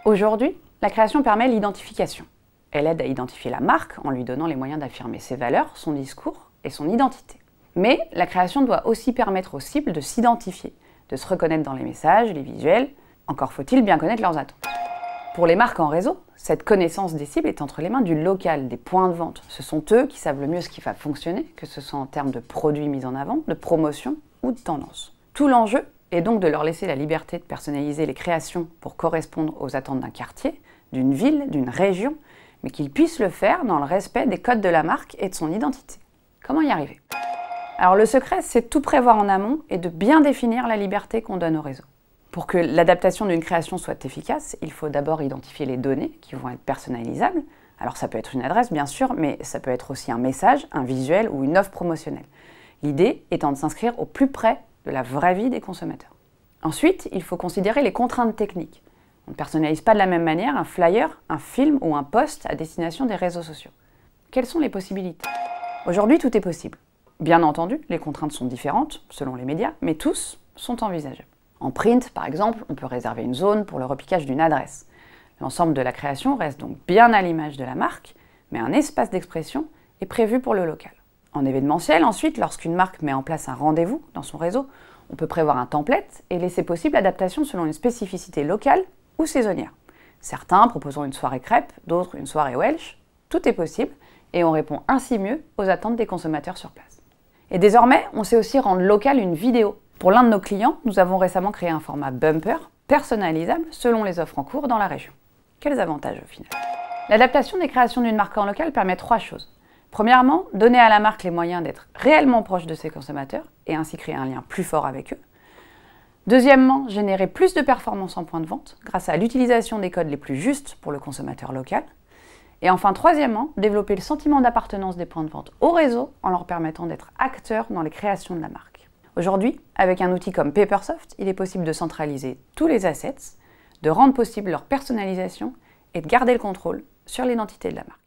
Aujourd'hui, la création permet l'identification. Elle aide à identifier la marque en lui donnant les moyens d'affirmer ses valeurs, son discours et son identité. Mais la création doit aussi permettre aux cibles de s'identifier, de se reconnaître dans les messages, les visuels. Encore faut-il bien connaître leurs attentes. Pour les marques en réseau, cette connaissance des cibles est entre les mains du local, des points de vente. Ce sont eux qui savent le mieux ce qui va fonctionner, que ce soit en termes de produits mis en avant, de promotion ou de tendance. Tout l'enjeu est donc de leur laisser la liberté de personnaliser les créations pour correspondre aux attentes d'un quartier, d'une ville, d'une région, mais qu'ils puissent le faire dans le respect des codes de la marque et de son identité. Comment y arriver? Alors le secret, c'est de tout prévoir en amont et de bien définir la liberté qu'on donne au réseau. Pour que l'adaptation d'une création soit efficace, il faut d'abord identifier les données qui vont être personnalisables. Alors ça peut être une adresse bien sûr, mais ça peut être aussi un message, un visuel ou une offre promotionnelle. L'idée étant de s'inscrire au plus près de la vraie vie des consommateurs. Ensuite, il faut considérer les contraintes techniques. On ne personnalise pas de la même manière un flyer, un film ou un post à destination des réseaux sociaux. Quelles sont les possibilités? Aujourd'hui, tout est possible. Bien entendu, les contraintes sont différentes selon les médias, mais tous sont envisageables. En print, par exemple, on peut réserver une zone pour le repiquage d'une adresse. L'ensemble de la création reste donc bien à l'image de la marque, mais un espace d'expression est prévu pour le local. En événementiel, ensuite, lorsqu'une marque met en place un rendez-vous dans son réseau, on peut prévoir un template et laisser possible l'adaptation selon une spécificité locale ou saisonnière. Certains proposeront une soirée crêpe, d'autres une soirée Welsh. Tout est possible et on répond ainsi mieux aux attentes des consommateurs sur place. Et désormais, on sait aussi rendre local une vidéo. Pour l'un de nos clients, nous avons récemment créé un format bumper personnalisable selon les offres en cours dans la région. Quels avantages au final? L'adaptation des créations d'une marque en local permet 3 choses. Premièrement, donner à la marque les moyens d'être réellement proche de ses consommateurs et ainsi créer un lien plus fort avec eux. Deuxièmement, générer plus de performances en point de vente grâce à l'utilisation des codes les plus justes pour le consommateur local. Et enfin, troisièmement, développer le sentiment d'appartenance des points de vente au réseau en leur permettant d'être acteurs dans les créations de la marque. Aujourd'hui, avec un outil comme Papersoft, il est possible de centraliser tous les assets, de rendre possible leur personnalisation et de garder le contrôle sur l'identité de la marque.